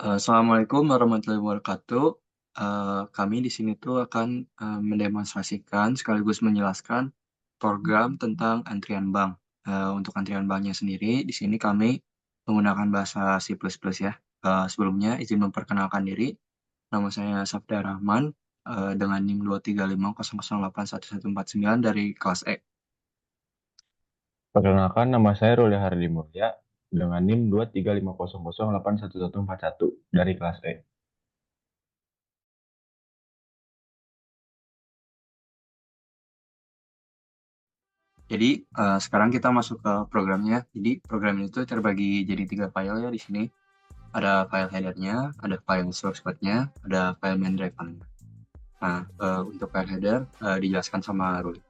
Assalamualaikum warahmatullahi wabarakatuh. Kami di sini tuh akan, mendemonstrasikan sekaligus menjelaskan program tentang antrian bank. Untuk antrian banknya sendiri, di sini kami menggunakan bahasa C++ ya. Sebelumnya izin memperkenalkan diri, nama saya Safda Rahman, dengan NIM 23500811149 dari kelas E. Perkenalkan, nama saya Ruli Hardi Mulya dengan NIM 23500811141 dari kelas E. Jadi, sekarang kita masuk ke programnya. Jadi program itu terbagi jadi 3 file ya di sini. Ada file header-nya, ada file source code-nya, ada file main driver-nya. Nah, untuk file header, dijelaskan sama Ruli.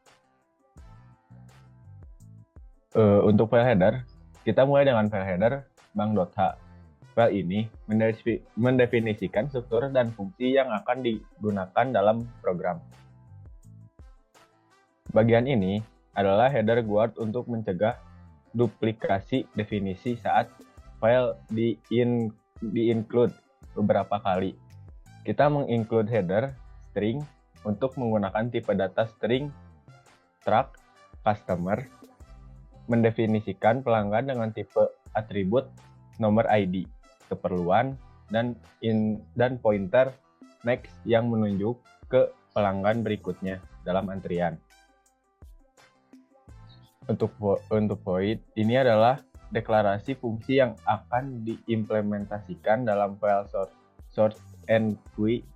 Untuk file header, kita mulai dengan file header bank.h. File ini mendefinisikan struktur dan fungsi yang akan digunakan dalam program. Bagian ini adalah header guard untuk mencegah duplikasi definisi saat file di-include beberapa kali. Kita menginclude header string untuk menggunakan tipe data string truck customer, mendefinisikan pelanggan dengan tipe atribut nomor ID, keperluan, dan pointer next yang menunjuk ke pelanggan berikutnya dalam antrian. Untuk void, ini adalah deklarasi fungsi yang akan diimplementasikan dalam file source enqueue,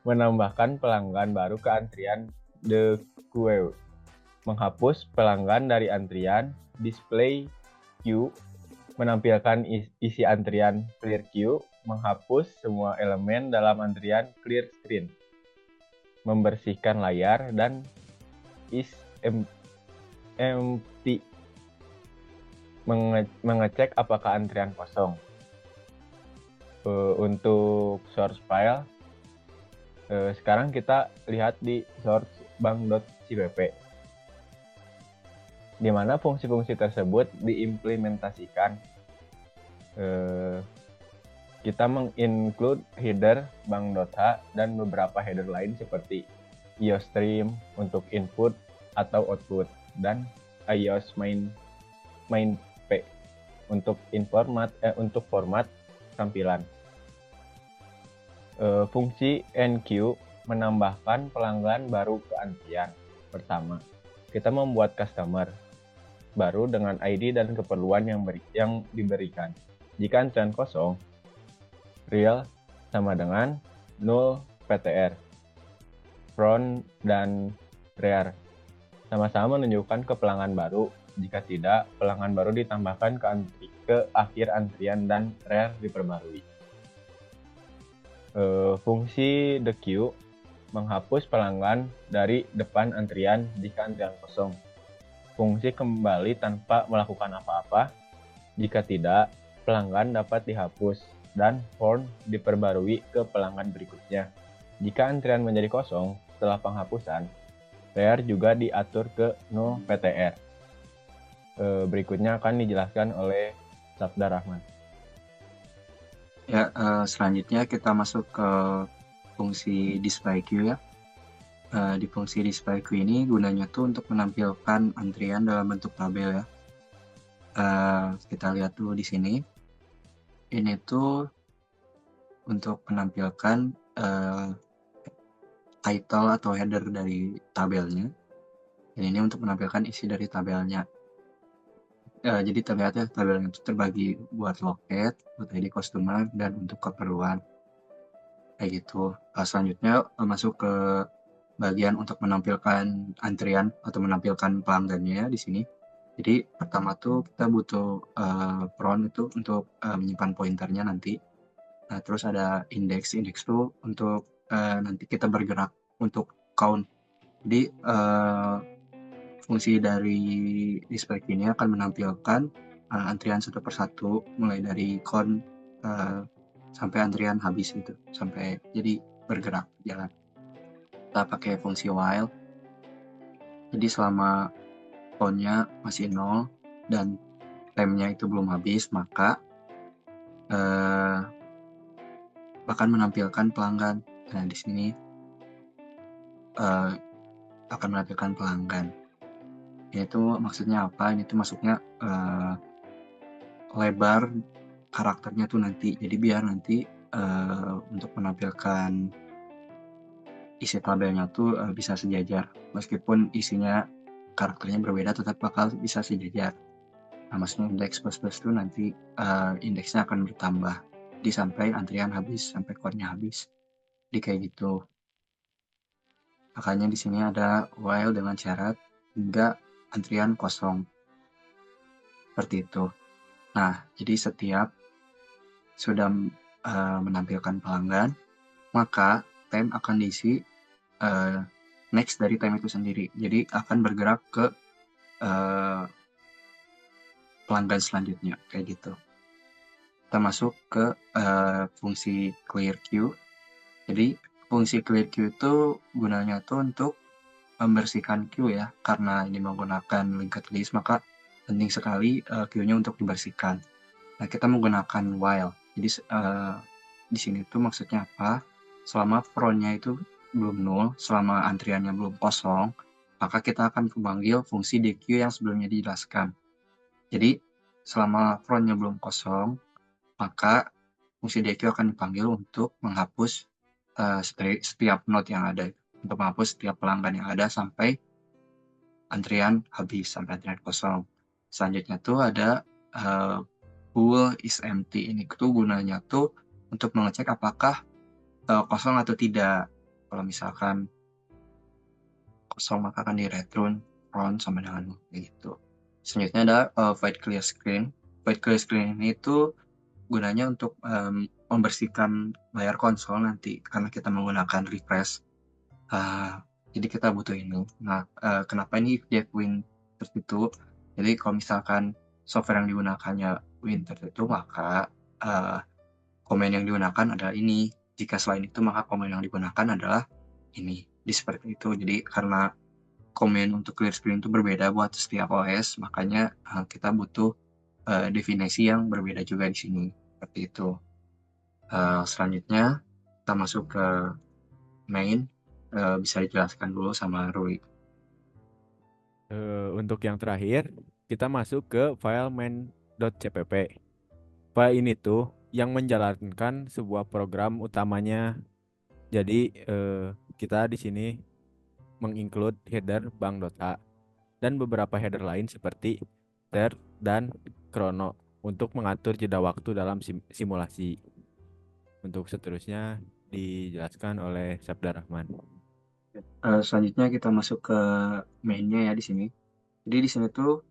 menambahkan pelanggan baru ke antrian the queue, menghapus pelanggan dari antrian display queue, menampilkan isi antrian clear queue, menghapus semua elemen dalam antrian clear screen, membersihkan layar dan is empty, mengecek apakah antrian kosong. Untuk source file, sekarang kita lihat di source bank.cpp, di mana fungsi-fungsi tersebut diimplementasikan. Kita menginclude header bank.h dan beberapa header lain seperti iostream untuk input atau output dan ios main p untuk format tampilan. Fungsi enqueue menambahkan pelanggan baru ke antrian. Pertama, kita membuat customer baru dengan ID dan keperluan yang diberikan. Jika antrian kosong, real sama dengan null ptr. Front dan rear sama-sama menunjukkan ke pelanggan baru. Jika tidak, pelanggan baru ditambahkan ke akhir antrian dan rear diperbarui. Fungsi the queue menghapus pelanggan dari depan antrian jika antrian kosong. Fungsi kembali tanpa melakukan apa-apa. Jika tidak, pelanggan dapat dihapus dan form diperbarui ke pelanggan berikutnya. Jika antrian menjadi kosong setelah penghapusan, rear juga diatur ke null ptr. Berikutnya akan dijelaskan oleh Safda Rahman. Ya, selanjutnya kita masuk ke fungsi display queue ya. Di fungsi display queue ini gunanya tuh untuk menampilkan antrian dalam bentuk tabel ya. Kita lihat dulu di sini. Ini tuh untuk menampilkan title atau header dari tabelnya. Dan ini untuk menampilkan isi dari tabelnya. Jadi terlihat ya tabelnya itu terbagi buat loket, buat ID customer, dan untuk keperluan. Kayak gitu. Selanjutnya masuk ke bagian untuk menampilkan antrian atau menampilkan pelanggannya ya di sini. Jadi pertama tuh kita butuh prompt itu untuk menyimpan pointernya nanti. Nah, terus ada index tuh untuk nanti kita bergerak untuk count. Jadi fungsi dari display ini akan menampilkan antrian satu persatu mulai dari count sampai antrian habis gitu, sampai jadi bergerak jalan. Kita pakai fungsi while. Jadi selama count-nya masih 0 dan time-nya itu belum habis, maka eh, bahkan menampilkan pelanggan. Nah, di sini eh, akan menampilkan pelanggan. Itu maksudnya apa? Ini tuh maksudnya lebar karakternya tuh nanti. Jadi biar nanti untuk menampilkan isi tabelnya tuh bisa sejajar. Meskipun isinya karakternya berbeda, tetap bakal bisa sejajar. Nah, maksudnya indeks plus itu nanti indeksnya akan bertambah di sampai antrian habis, sampai core-nya habis. Jadi kayak gitu. Makanya di sini ada while dengan syarat hingga antrian kosong. Seperti itu. Nah, jadi setiap sudah menampilkan pelanggan, maka time akan diisi next dari time itu sendiri. Jadi akan bergerak ke pelanggan selanjutnya, kayak gitu. Kita masuk ke fungsi clear queue. Jadi fungsi clear queue itu gunanya tuh untuk membersihkan queue ya, karena ini menggunakan linked list, maka penting sekali queue-nya untuk dibersihkan. Nah, kita menggunakan while. Jadi di sini tuh maksudnya apa? Selama front-nya itu belum nol, selama antriannya belum kosong, maka kita akan memanggil fungsi dequeue yang sebelumnya dijelaskan. Jadi selama front-nya belum kosong, maka fungsi dequeue akan dipanggil untuk menghapus setiap node yang ada, untuk menghapus setiap pelanggan yang ada sampai antrian habis, sampai antrian kosong. Selanjutnya tuh ada pool is empty. Ini tuh gunanya tuh untuk mengecek apakah kosong atau tidak. Kalau misalkan kosong maka akan di-return front sama dengan nol gitu. Selanjutnya ada void clear screen. Void clear screen ini tuh gunanya untuk membersihkan layar konsol nanti karena kita menggunakan refresh. Jadi kita butuh ini. Nah, kenapa ini if win tertentu? Jadi kalau misalkan software yang digunakannya win tertentu, maka komen yang digunakan adalah ini. Jika selain itu, maka komen yang digunakan adalah ini. Jadi seperti itu. Jadi karena komen untuk clear screen itu berbeda buat setiap OS, makanya kita butuh definisi yang berbeda juga di sini. Seperti itu. Selanjutnya, kita masuk ke main. Bisa dijelaskan dulu sama Rui. Untuk yang terakhir, kita masuk ke file main.cpp. File ini tuh yang menjalankan sebuah program utamanya. Jadi kita di sini menginclude header bank.a dan beberapa header lain seperti ter dan chrono untuk mengatur jeda waktu dalam simulasi. Untuk seterusnya dijelaskan oleh Sabda Rahman. Selanjutnya kita masuk ke mainnya ya di sini. Jadi di sini tuh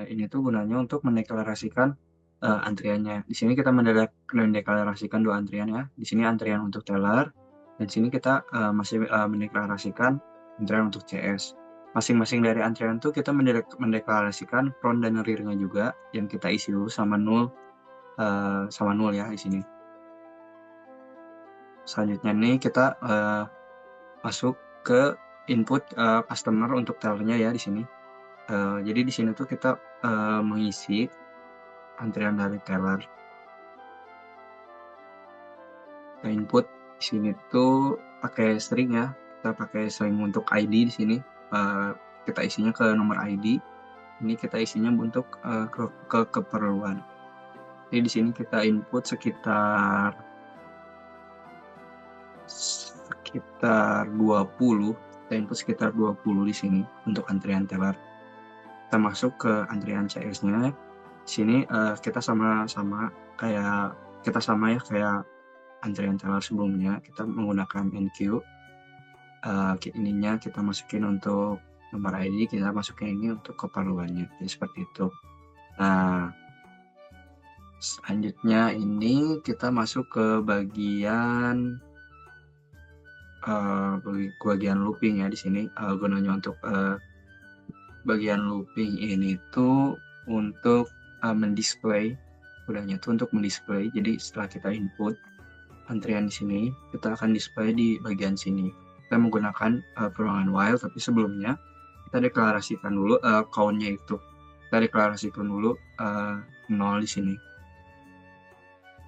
ini tuh gunanya untuk mendeklarasikan antriannya. Di sini kita mendeklarasikan dua antrian ya. Di sini antrian untuk teller dan di sini kita masih mendeklarasikan antrian untuk CS. Masing-masing dari antrian tuh kita mendeklarasikan front dan rear-nya juga yang kita isi dulu sama nol ya di sini. Selanjutnya nih kita masuk ke input customer untuk tellernya ya di sini. Jadi di sini tuh kita mengisi antrian dari teller. Kita input di sini tuh pakai string ya. Kita pakai string untuk ID di sini. Kita isinya ke nomor ID. Ini kita isinya untuk ke keperluan. Jadi di sini kita input sekitar 20. Kita input sekitar 20 di sini untuk antrian teller. Kita masuk ke antrian CS-nya. Di sini kita sama kayak antrian teller sebelumnya. Kita menggunakan enqueue. Ininya kita masukin untuk nomor ID, kita masukin ini untuk keperluannya. Jadi seperti itu. Nah, selanjutnya ini kita masuk ke bagian looping ya di sini. Gunanya untuk bagian looping ini tuh untuk mendisplay. Gunanya tuh untuk mendisplay. Jadi setelah kita input antrian di sini, kita akan display di bagian sini. Kita menggunakan perulangan while, tapi sebelumnya kita deklarasikan dulu count-nya itu. Kita deklarasikan dulu 0 di sini.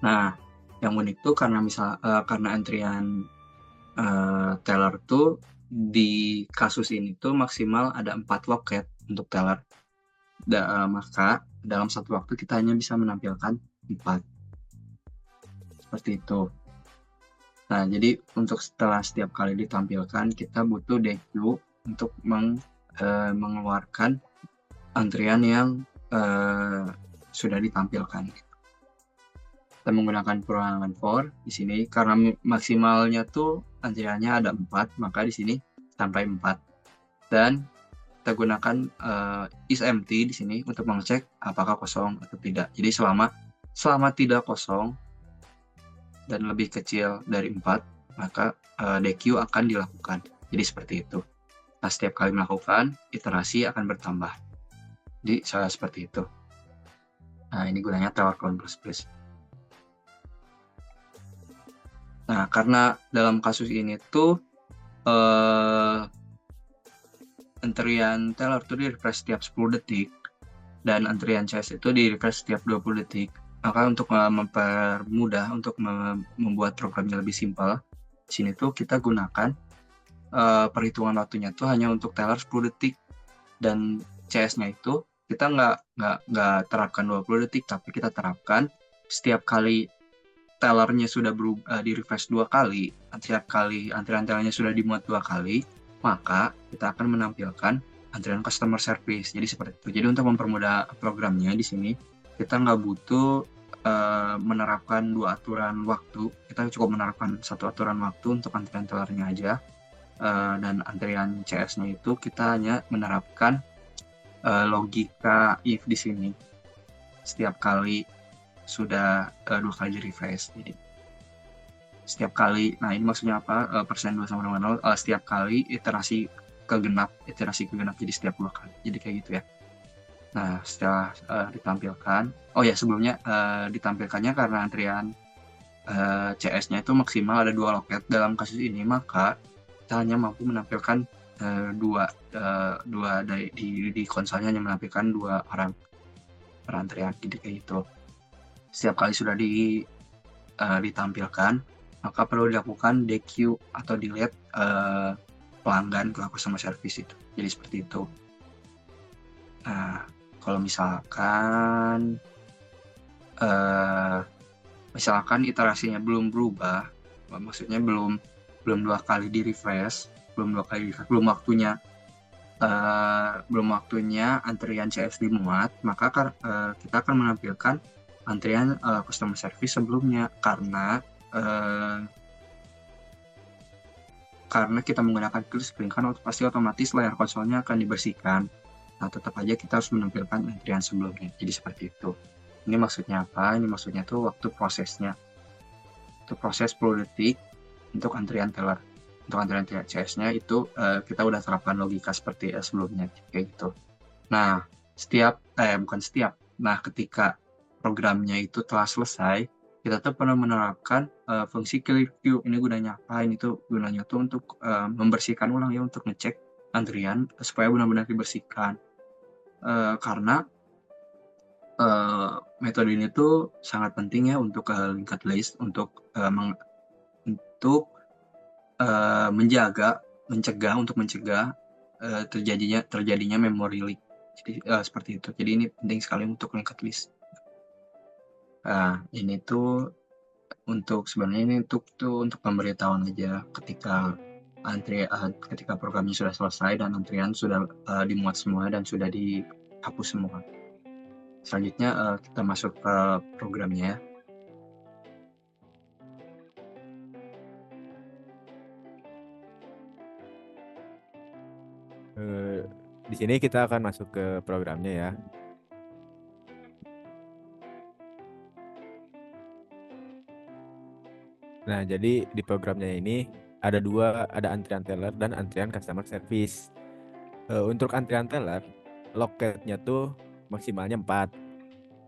Nah, yang unik tuh karena karena antrian teller tuh di kasus ini tuh maksimal ada 4 loket untuk teller. Maka dalam satu waktu kita hanya bisa menampilkan 4. Seperti itu. Nah, jadi untuk setelah setiap kali ditampilkan, kita butuh DQ untuk mengeluarkan antrian yang sudah ditampilkan. Kita menggunakan perulangan for di sini karena maksimalnya tuh antriannya ada 4, maka di sini sampai 4. Dan kita gunakan is empty di sini untuk mengecek apakah kosong atau tidak. Jadi selama tidak kosong dan lebih kecil dari 4, maka DQ akan dilakukan. Jadi seperti itu. Nah, setiap kali melakukan, iterasi akan bertambah. Jadi seperti itu. Nah, ini gunanya Teller Clone++. Nah, karena dalam kasus ini tuh antrian teller tuh di-refresh setiap 10 detik dan antrian CS itu di-refresh setiap 20 detik. Maka untuk mempermudah untuk membuat programnya lebih simpel, di sini tuh kita gunakan perhitungan waktunya tuh hanya untuk teller 10 detik dan CS-nya itu kita nggak terapkan 20 detik, tapi kita terapkan setiap kali tellernya sudah di-refresh 2 kali, setiap kali antrian tellernya sudah dimuat 2 kali, maka kita akan menampilkan antrian customer service. Jadi seperti itu. Jadi untuk mempermudah programnya di sini kita nggak butuh menerapkan 2 aturan waktu. Kita cukup menerapkan 1 aturan waktu untuk antrian tellernya aja. Dan antrian CS-nya itu kita hanya menerapkan logika if di sini. Setiap kali sudah 2 kali di refresh. Jadi setiap kali, nah ini maksudnya apa? Persen 2 sama dengan 0, setiap kali iterasi kegenap, jadi setiap 2 kali. Jadi kayak gitu ya. Nah, setelah ditampilkan, sebelumnya ditampilkannya karena antrian CS-nya itu maksimal ada 2 loket. Dalam kasus ini maka kita hanya mampu menampilkan dua di konsolnya hanya menampilkan 2 orang per antrian. Jadi kayak gitu. Setiap kali sudah ditampilkan, maka perlu dilakukan DQ atau delete pelanggan ke customer service itu. Jadi seperti itu. Nah, kalau misalkan iterasinya belum berubah, maksudnya belum 2 kali di refresh, belum waktunya antrian CS dimuat, maka kita akan menampilkan antrian customer service sebelumnya karena kita menggunakan clear screen kan pasti otomatis layar konsolnya akan dibersihkan. Nah, tetap aja kita harus menampilkan antrian sebelumnya. Jadi seperti itu. Ini maksudnya apa? Ini maksudnya tuh waktu prosesnya. Itu proses 10 detik untuk antrian teller. Untuk antrian CS-nya itu kita udah terapkan logika seperti sebelumnya kayak gitu. Nah, ketika programnya itu telah selesai, kita tuh perlu menerapkan fungsi clear queue. Ini gunanya apa? Ini tuh gunanya tuh untuk membersihkan ulang ya, untuk ngecek antrian supaya benar-benar dibersihkan. Karena metode ini tuh sangat penting ya untuk linked list, untuk mencegah terjadinya memory leak. Jadi seperti itu. Jadi ini penting sekali untuk linked list. Ini tuh sebenarnya ini untuk pemberitahuan aja ketika programnya sudah selesai dan antrian sudah dimuat semua dan sudah dihapus semua. Selanjutnya kita masuk ke programnya. Di sini kita akan masuk ke programnya ya. Nah, jadi di programnya ini ada antrian teller dan antrian customer service. Untuk antrian teller, loketnya tuh maksimalnya 4.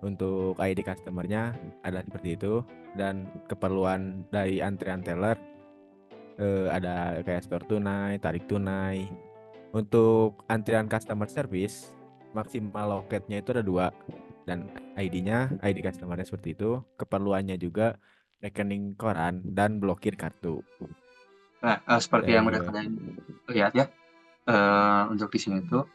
Untuk ID customernya ada seperti itu. Dan keperluan dari antrian teller ada kayak store tunai, tarik tunai. Untuk antrian customer service, maksimal loketnya itu ada 2. dan ID-nya, ID customer-nya seperti itu. Keperluannya juga rekening koran dan blokir kartu. Nah, seperti yang udah Eh, kalian lihat ya, untuk di sini tuh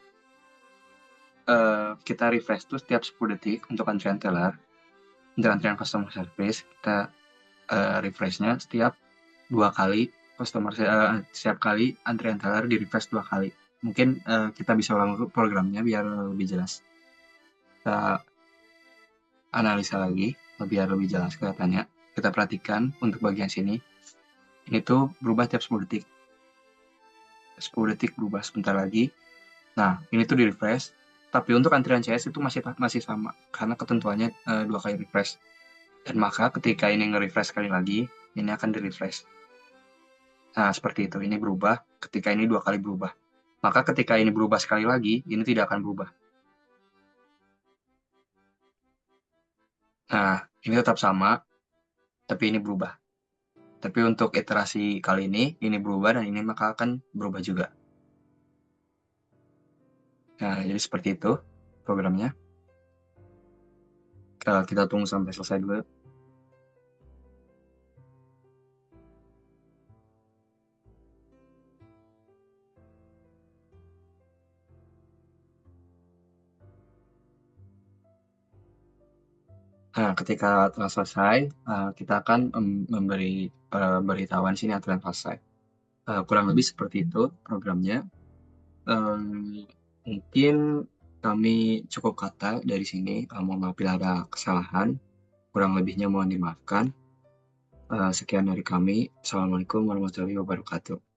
kita refresh tuh setiap 10 detik untuk antrian teller. Untuk antrian customer service kita refreshnya setiap 2 kali setiap kali antrian teller di refresh 2 kali. Mungkin kita bisa ulang dulu programnya biar lebih jelas. Kita analisa lagi biar lebih jelas kelihatannya. Kita perhatikan untuk bagian sini. Ini tuh berubah tiap 10 detik. 10 detik berubah sebentar lagi. Nah, ini tuh di refresh. Tapi untuk antrian CS itu masih sama karena ketentuannya 2 kali refresh. Dan maka ketika ini nge-refresh sekali lagi, ini akan di-refresh. Nah, seperti itu. Ini berubah ketika ini 2 kali berubah. Maka ketika ini berubah sekali lagi, ini tidak akan berubah. Nah, ini tetap sama, tapi ini berubah. Tapi untuk iterasi kali ini berubah dan ini maka akan berubah juga. Nah, jadi seperti itu programnya. Kita tunggu sampai selesai dulu. Nah, ketika telah selesai, kita akan memberi beritahuan sini aturan selesai. Kurang lebih seperti itu programnya. Mungkin kami cukup kata dari sini. Mohon maaf bila ada kesalahan. Kurang lebihnya mohon dimaafkan. Sekian dari kami. Assalamualaikum warahmatullahi wabarakatuh.